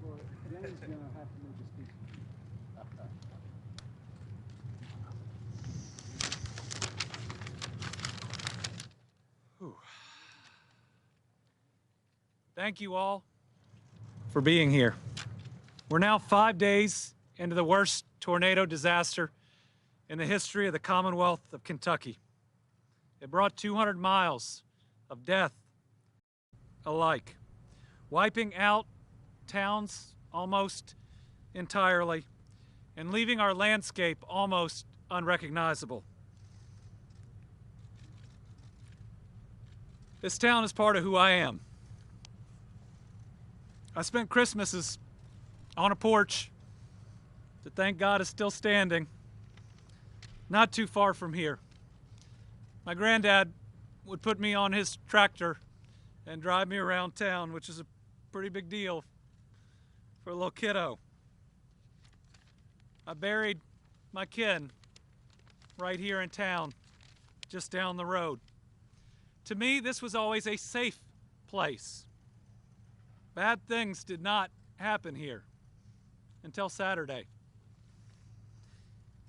Well, Danny's gonna have to make a speech. Thank you all for being here. We're now 5 days into the worst tornado disaster in the history of the Commonwealth of Kentucky. It brought 200 miles of death alike, wiping out towns almost entirely and leaving our landscape almost unrecognizable. This town is part of who I am. I spent Christmases on a porch that, thank God, is still standing, not too far from here. My granddad would put me on his tractor and drive me around town, which is a pretty big deal for a little kiddo. I buried my kin right here in town, just down the road. To me, this was always a safe place. Bad things did not happen here until Saturday.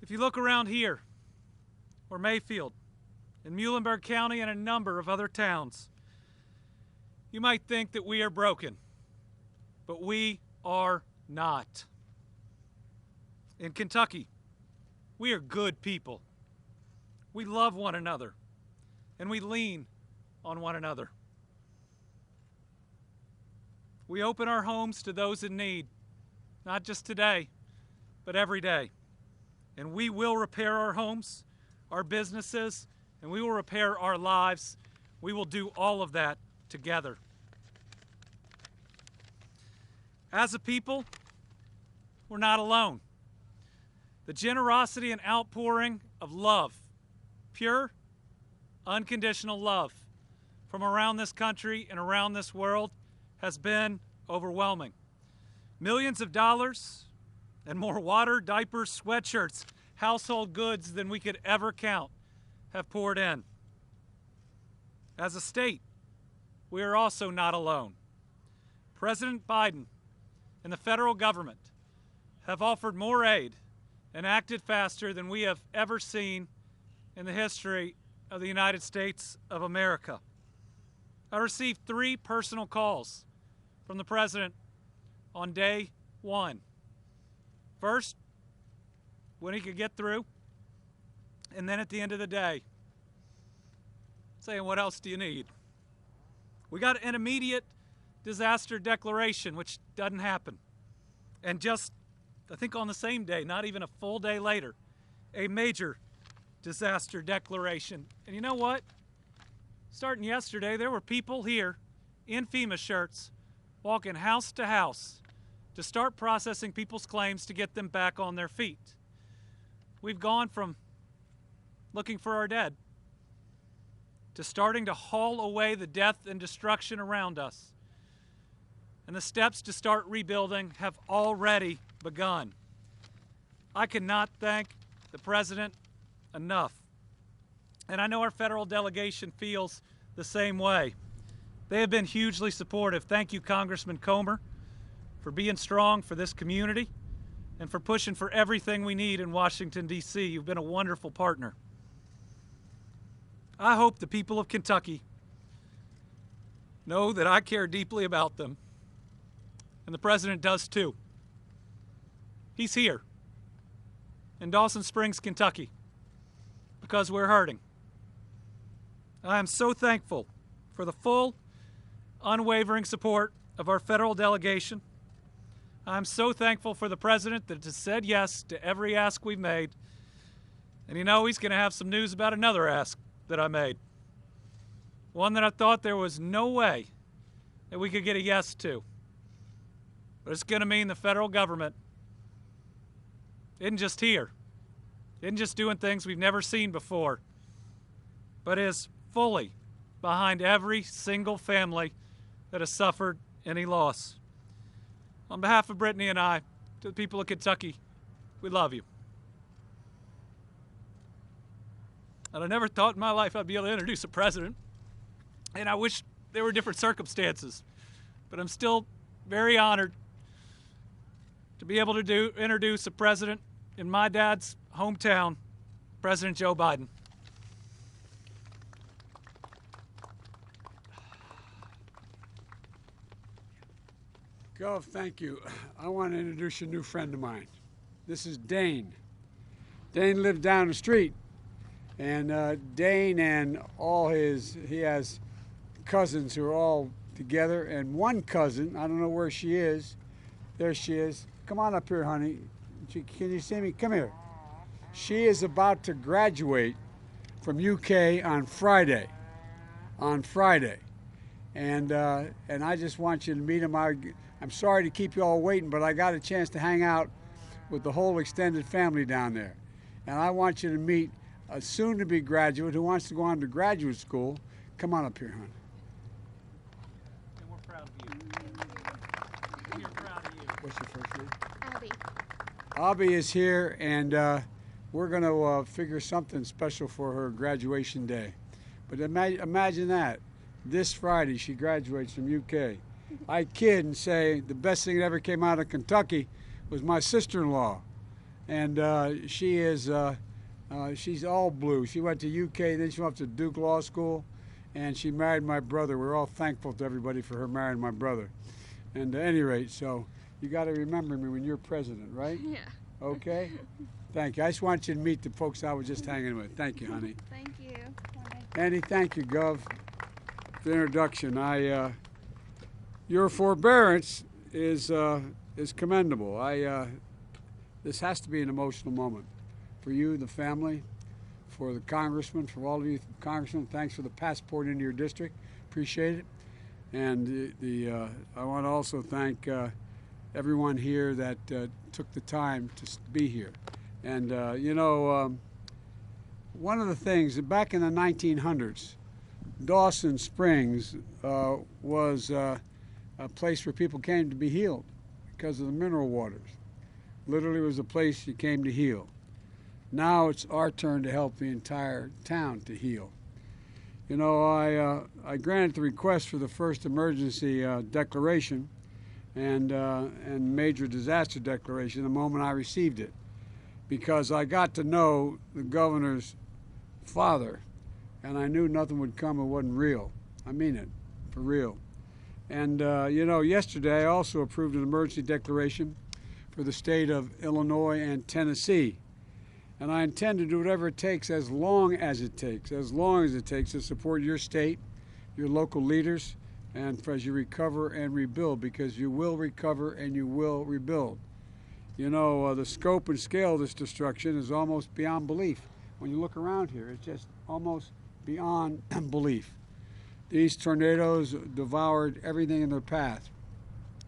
If you look around here, or Mayfield, in Muhlenberg County and a number of other towns, you might think that we are broken, but we are not. In Kentucky, we are good people. We love one another, and we lean on one another. We open our homes to those in need, not just today, but every day. And we will repair our homes, our businesses, and we will repair our lives. We will do all of that together. As a people, we're not alone. The generosity and outpouring of love, pure, unconditional love, from around this country and around this world has been overwhelming. Millions of dollars and more water, diapers, sweatshirts, household goods than we could ever count have poured in. As a state, we are also not alone. President Biden and the federal government have offered more aid and acted faster than we have ever seen in the history of the United States of America. I received 3 personal calls from the president on day 1. First, when he could get through, and then at the end of the day, saying, what else do you need? We got an immediate disaster declaration, which doesn't happen. And just, I think on the same day, not even a full day later, a major disaster declaration. And you know what? Starting yesterday, there were people here in FEMA shirts walking house to house to start processing people's claims to get them back on their feet. We've gone from looking for our dead to starting to haul away the death and destruction around us. And the steps to start rebuilding have already begun. I cannot thank the president enough. And I know our federal delegation feels the same way. They have been hugely supportive. Thank you, Congressman Comer, for being strong for this community and for pushing for everything we need in Washington, D.C. You've been a wonderful partner. I hope the people of Kentucky know that I care deeply about them, and the president does too. He's here in Dawson Springs, Kentucky, because we're hurting. I am so thankful for the full, unwavering support of our federal delegation. I'm so thankful for the president that has said yes to every ask we've made. And you know, he's going to have some news about another ask that I made. One that I thought there was no way that we could get a yes to. But it's going to mean the federal government isn't just here, isn't just doing things we've never seen before, but is fully behind every single family that has suffered any loss. On behalf of Brittany and I, to the people of Kentucky, we love you. And I never thought in my life I'd be able to introduce a president, and I wish there were different circumstances, but I'm still very honored to be able to introduce a president in my dad's hometown, President Joe Biden. Gov, thank you. I want to introduce you a new friend of mine. This is Dane. Dane lived down the street, and Dane and he has cousins who are all together, and one cousin, I don't know where she is. There she is. Come on up here, honey. Can you see me? Come here. She is about to graduate from UK on Friday. On Friday. And I just want you to meet him. I'm sorry to keep you all waiting, but I got a chance to hang out with the whole extended family down there. And I want you to meet a soon-to-be graduate who wants to go on to graduate school. Come on up here, honey. And we're proud of you. We're proud of you. What's your first name? Abby. Abby is here, and we're going to figure something special for her graduation day. But imagine that. This Friday, she graduates from UK. I kid and say the best thing that ever came out of Kentucky was my sister-in-law. And she's all blue. She went to UK, then she went to Duke Law School, and she married my brother. We're all thankful to everybody for her marrying my brother. And at any rate, so you got to remember me when you're president, right? Yeah. Okay? Thank you. I just want you to meet the folks I was just hanging with. Thank you, honey. Thank you. Andy, thank you, Gov, for the introduction. Your forbearance is commendable. This has to be an emotional moment for you, the family, for the congressman, for all of you congressmen. Thanks for the passport into your district. Appreciate it. And I want to also thank everyone here that took the time to be here. And one of the things, back in the 1900s, Dawson Springs was a place where people came to be healed because of the mineral waters. Literally, it was a place you came to heal. Now it's our turn to help the entire town to heal. You know, I granted the request for the first emergency declaration and major disaster declaration the moment I received it, because I got to know the governor's father, and I knew nothing would come that wasn't real. I mean it, for real. And yesterday I also approved an emergency declaration for the state of Illinois and Tennessee. And I intend to do whatever it takes, as long as it takes to support your state, your local leaders, and as you recover and rebuild, because you will recover and you will rebuild. You know, the scope and scale of this destruction is almost beyond belief. When you look around here, it's just almost beyond belief. These tornadoes devoured everything in their path.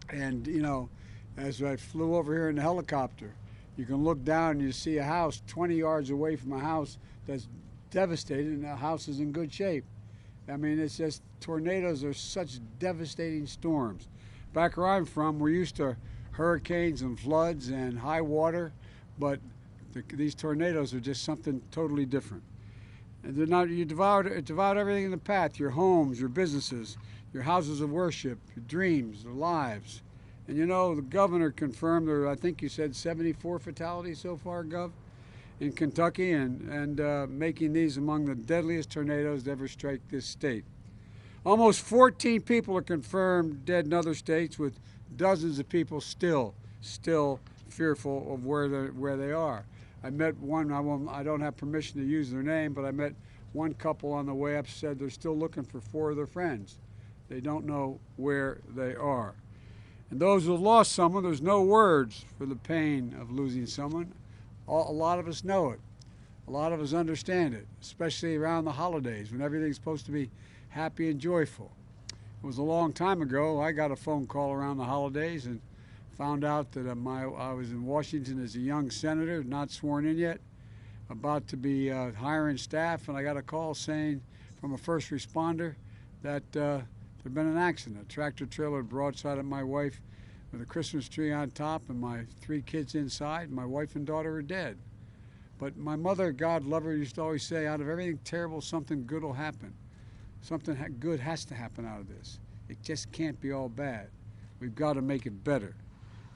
And, you know, as I flew over here in the helicopter, you can look down and you see a house 20 yards away from a house that's devastated, and the house is in good shape. I mean, it's just, tornadoes are such devastating storms. Back where I'm from, we're used to hurricanes and floods and high water, but these tornadoes are just something totally different. And they're not, it devoured everything in the path, your homes, your businesses, your houses of worship, your dreams, your lives. And you know, the governor confirmed there, I think you said 74 fatalities so far, Gov, in Kentucky, and making these among the deadliest tornadoes to ever strike this state. Almost 14 people are confirmed dead in other states, with dozens of people still fearful of where they are. I met one, I don't have permission to use their name, but I met one couple on the way up, said they're still looking for 4 of their friends. They don't know where they are. And those who have lost someone, there's no words for the pain of losing someone. A lot of us know it. A lot of us understand it, especially around the holidays when everything's supposed to be happy and joyful. It was a long time ago. I got a phone call around the holidays and found out that I was in Washington as a young senator, not sworn in yet, about to be hiring staff, and I got a call saying from a first responder that there'd been an accident. A tractor trailer broadside at my wife with a Christmas tree on top and my 3 kids inside. My wife and daughter are dead. But my mother, God love her, used to always say, out of everything terrible, something good will happen. Something good has to happen out of this. It just can't be all bad. We've got to make it better.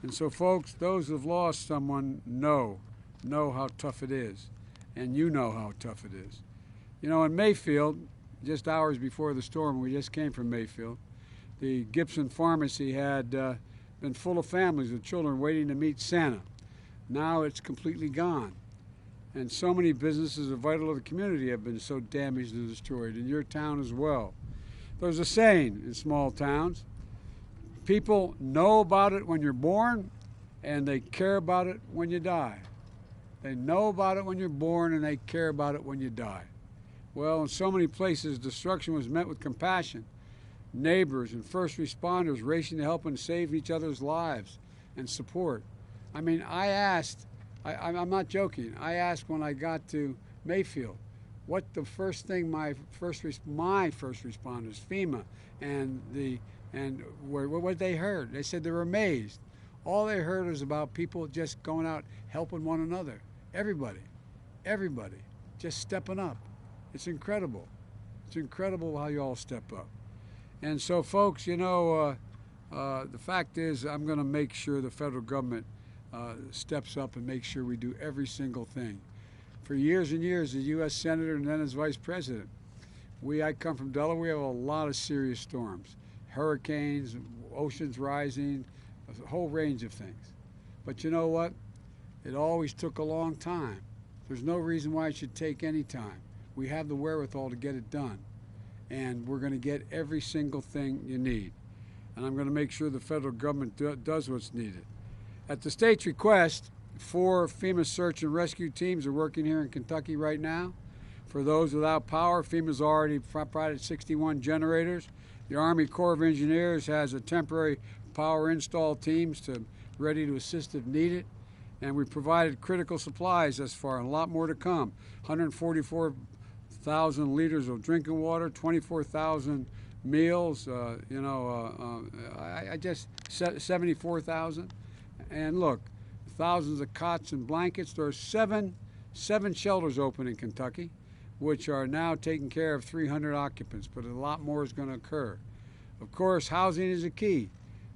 And so, folks, those who have lost someone know how tough it is. And you know how tough it is. You know, in Mayfield, just hours before the storm, we just came from Mayfield, the Gibson Pharmacy had been full of families with children waiting to meet Santa. Now it's completely gone. And so many businesses vital to the community have been so damaged and destroyed, in your town as well. There's a saying in small towns, people know about it when you're born, and they care about it when you die. They know about it when you're born, and they care about it when you die. Well, in so many places, destruction was met with compassion. Neighbors and first responders racing to help and save each other's lives and support. I mean, I'm not joking. I asked when I got to Mayfield, what the first thing my first responders, FEMA, what they heard. They said they were amazed. All they heard was about people just going out helping one another. Everybody, just stepping up. It's incredible. It's incredible how you all step up. And so, folks, you know, the fact is, I'm going to make sure the federal government steps up and makes sure we do every single thing. For years and years, as U.S. Senator and then as Vice President, I come from Delaware, we have a lot of serious storms, hurricanes, oceans rising, a whole range of things. But you know what? It always took a long time. There's no reason why it should take any time. We have the wherewithal to get it done. And we're going to get every single thing you need. And I'm going to make sure the federal government does what's needed. At the state's request, 4 FEMA search and rescue teams are working here in Kentucky right now. For those without power, FEMA's already provided 61 generators. The Army Corps of Engineers has a temporary power install teams ready to assist if needed. And we've provided critical supplies thus far, and a lot more to come. 144,000 liters of drinking water, 24,000 meals, 74,000. And look, thousands of cots and blankets. There are seven shelters open in Kentucky, which are now taking care of 300 occupants, but a lot more is going to occur. Of course, housing is a key.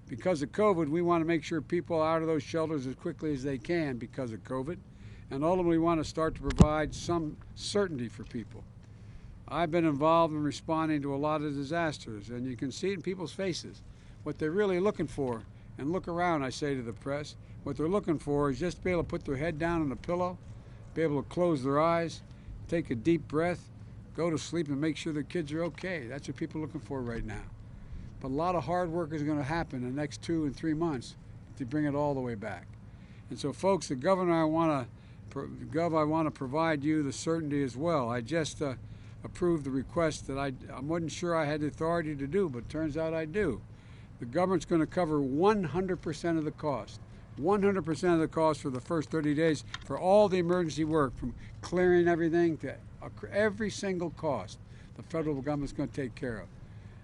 Because of COVID, we want to make sure people are out of those shelters as quickly as they can because of COVID, and ultimately want to start to provide some certainty for people. I've been involved in responding to a lot of disasters, and you can see it in people's faces. What they're really looking for, and look around, I say to the press, what they're looking for is just to be able to put their head down on a pillow, be able to close their eyes, take a deep breath, go to sleep, and make sure their kids are okay. That's what people are looking for right now. But a lot of hard work is going to happen in the next 2 and 3 months to bring it all the way back. And so, folks, the governor, I want to provide you the certainty as well. I just approved the request that I wasn't sure I had the authority to do, but turns out I do. The government's going to cover 100% of the cost. 100% of the cost for the first 30 days for all the emergency work, from clearing everything to every single cost the federal government's going to take care of.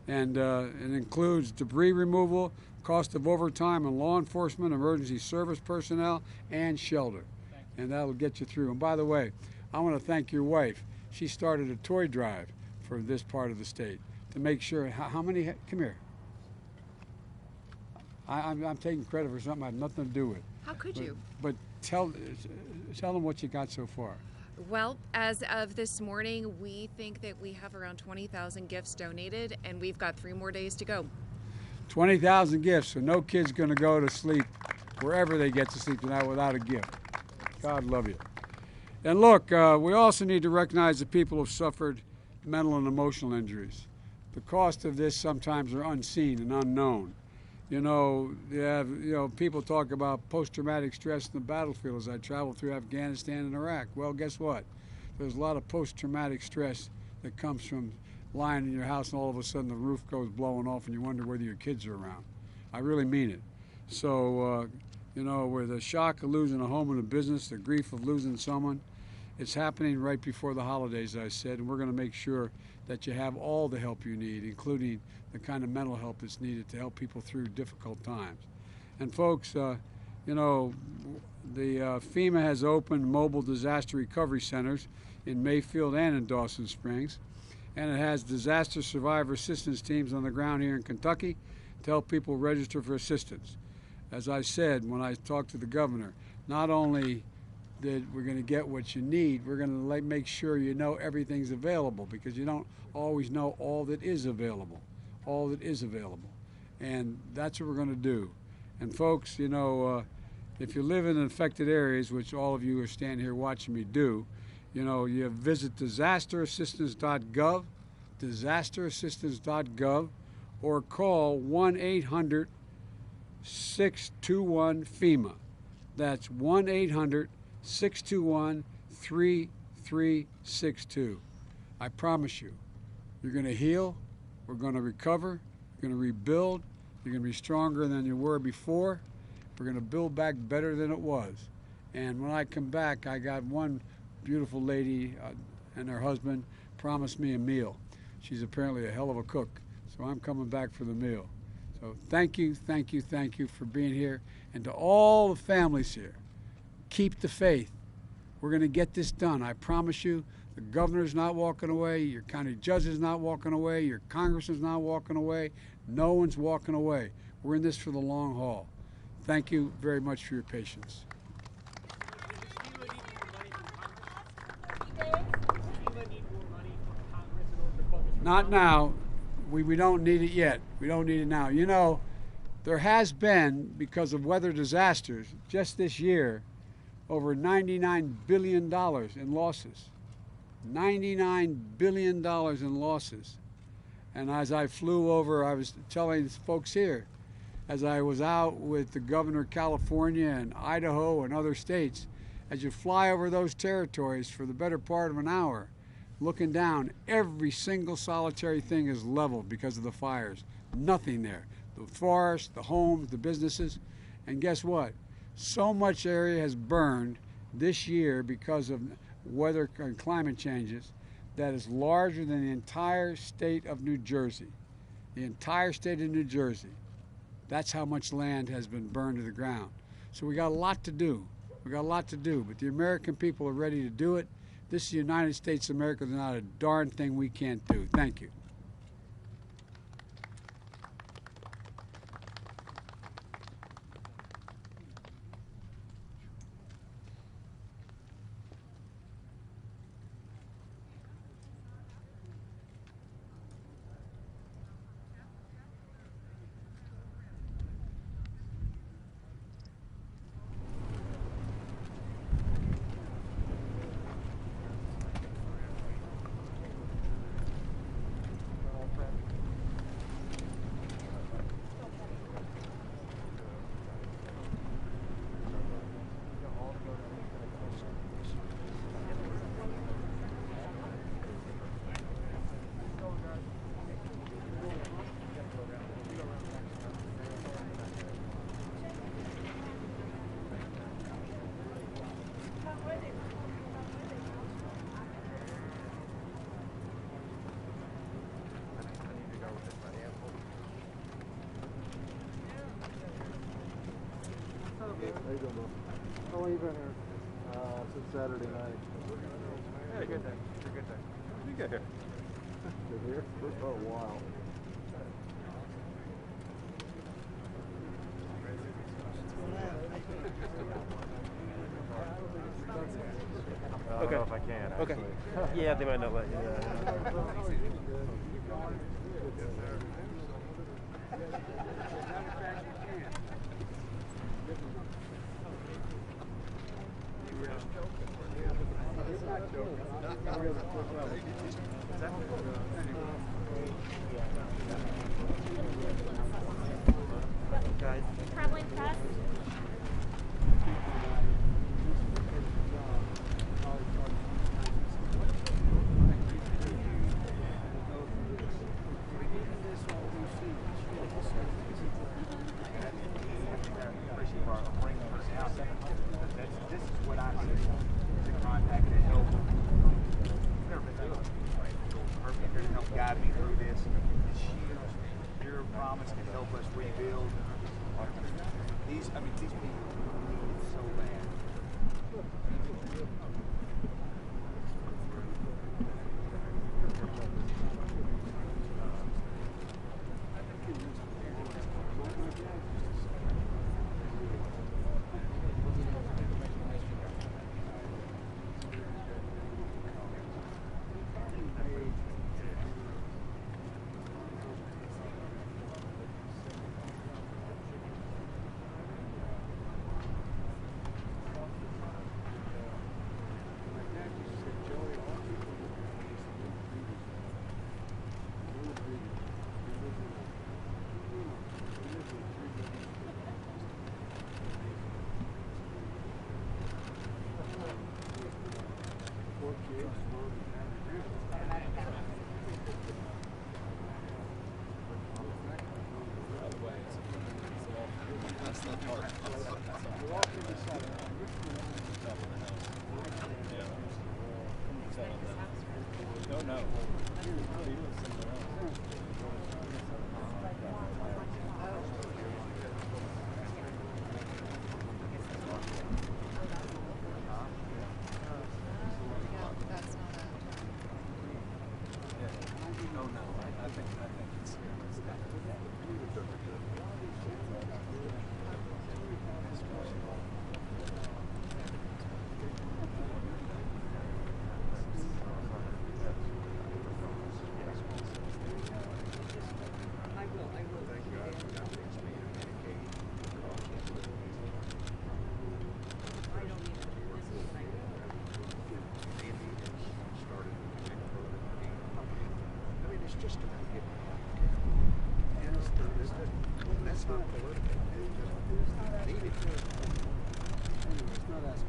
And it includes debris removal, cost of overtime and law enforcement, emergency service personnel, and shelter. And that'll get you through. And by the way, I want to thank your wife. She started a toy drive for this part of the state to make sure, how many, come here. I'm taking credit for something I have nothing to do with. How could you? But tell them what you got so far. Well, as of this morning, we think that we have around 20,000 gifts donated, and we've got 3 more days to go. 20,000 gifts, so no kid's going to go to sleep wherever they get to sleep tonight without a gift. God love you. And look, we also need to recognize that people have suffered mental and emotional injuries. The cost of this sometimes are unseen and unknown. People talk about post-traumatic stress in the battlefield as I travel through Afghanistan and Iraq. Well, guess what? There's a lot of post-traumatic stress that comes from lying in your house and all of a sudden the roof goes blowing off and you wonder whether your kids are around. I really mean it. So, with the shock of losing a home and a business, the grief of losing someone, it's happening right before the holidays, as I said, and we're going to make sure that you have all the help you need, including the kind of mental help that's needed to help people through difficult times. And folks, the FEMA has opened mobile disaster recovery centers in Mayfield and in Dawson Springs, and it has disaster survivor assistance teams on the ground here in Kentucky Tell people register for assistance. As I said when I talked to the governor, not only that we're going to get what you need, we're going to make sure you know everything's available, because you don't always know all that is available. All that is available. And that's what we're going to do. And folks, you know, if you live in infected areas, which all of you who are standing here watching me do, you know, you visit disasterassistance.gov, disasterassistance.gov, or call 1-800-621-FEMA. That's 1-800-621-3362. I promise you, you're going to heal, we're going to recover, you're going to rebuild, you're going to be stronger than you were before. We're going to build back better than it was. And when I come back, I got one beautiful lady and her husband promised me a meal. She's apparently a hell of a cook, so I'm coming back for the meal. So thank you, thank you, thank you for being here. And to all the families here, keep the faith. We're going to get this done. I promise you, the governor's not walking away, your county judge is not walking away, your congressman's not walking away, no one's walking away. We're in this for the long haul. Thank you very much for your patience. Not now. We don't need it yet. We don't need it now. You know, there has been, because of weather disasters, just this year, over $99 billion in losses. $99 billion in losses. And as I flew over, I was telling folks here, as I was out with the governor of California and Idaho and other states, as you fly over those territories for the better part of an hour, looking down, every single solitary thing is leveled because of the fires. Nothing there. The forest, the homes, the businesses. And guess what? So much area has burned this year because of weather and climate changes that is larger than the entire state of New Jersey. The entire state of New Jersey. That's how much land has been burned to the ground. So we got a lot to do. We got a lot to do, but the American people are ready to do it. This is the United States of America. There's not a darn thing we can't do. Thank you. How you doing, bro? How long you been here? Since Saturday night. Yeah, good day. Good day. When did you get here? Been here for a while. I don't know if I can, actually. Okay. Yeah, they might not let you. Traveling fast. This is what I see. The contact that help. Never been done. Perfect. Here to help guide me through this. Your promise to help us rebuild. These people need it so bad. That's the part. No, no. That's not a. No, no. I think it's. That's not political. Needed. Anyway, it's not as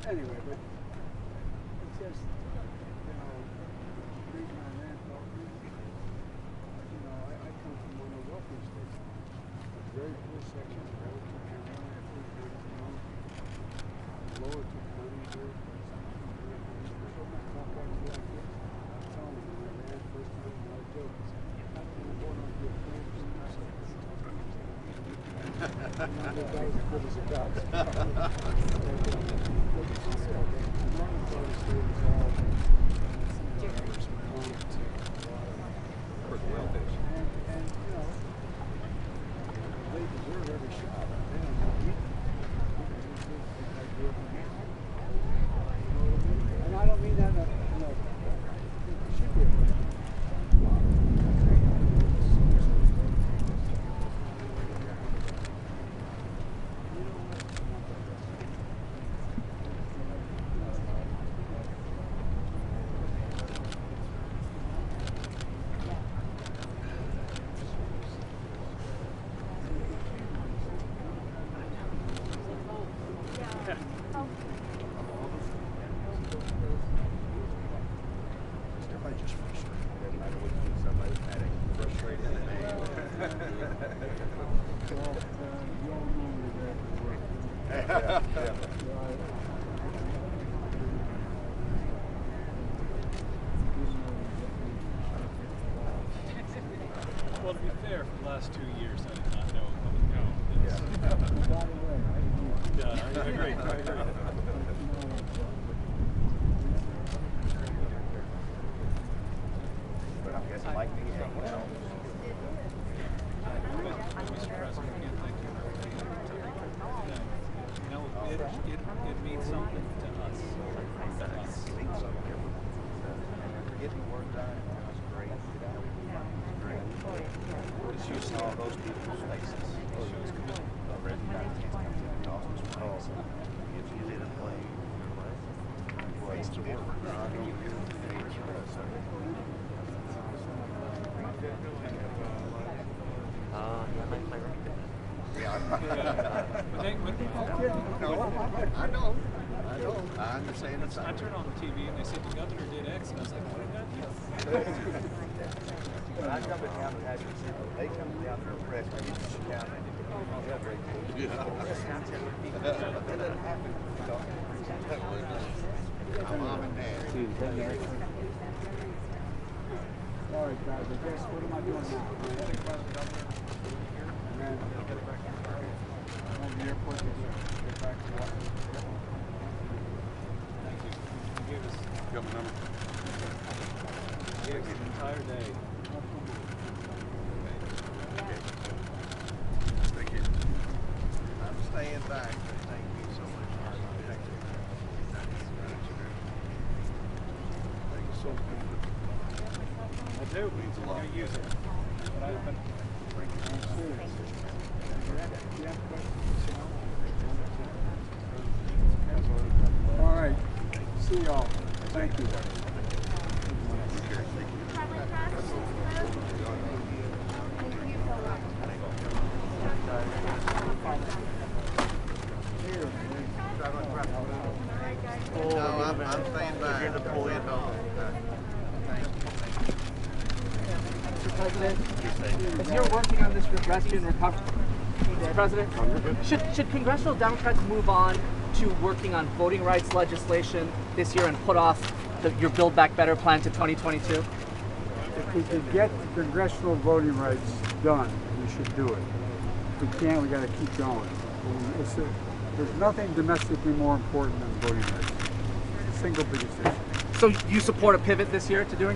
anyway, but it's just, you know, reading my land, you know, I come from one of the welfare states. A very poor section, relative to lower to county here. So my talk back to like this. I'm telling you, my land first time, not a joke. I'm born on good friends. That was as good as it got. And I don't mean that in a it should be a Everybody just frustrated. Everybody would see somebody panic, frustrated, and you all know me there for work. Well, to be fair, for the last 2 years, I did not know public health. By the way, Yeah, I agree. I agree. But I guess like me, Mr. President, again, thank you for taking the time. You know, it means something to us. it means something. Getting the work done was great. Great. Just you saw those people's faces. It shows commitment. Already got a chance to come to the Dawson's Springs. If you didn't play, place to work. I know. I understand it's. I turned on the TV and they said the governor did X, and I was like, what did that do? When I come to town and have they come down there and press me, you should down and That doesn't happen. My mom and dad. all right, guys, I guess, what am I doing now? Man, I'm on the airport to get back to work. Thank you. You gave us Got my number. an entire day. Thank you. I'm staying back, but thank you so much. Thank you. Thank you so much. I do. Means a lot. I'm going to use it. But I've been All right, see y'all. Thank you. Thank you so much. Rescue and Recovery. Mr. President, should congressional Democrats move on to working on voting rights legislation this year and put off your Build Back Better plan to 2022? If we can get the congressional voting rights done, we should do it. If we can't, we got to keep going. There's nothing domestically more important than voting rights. It's the single biggest issue. So you support a pivot this year to doing that?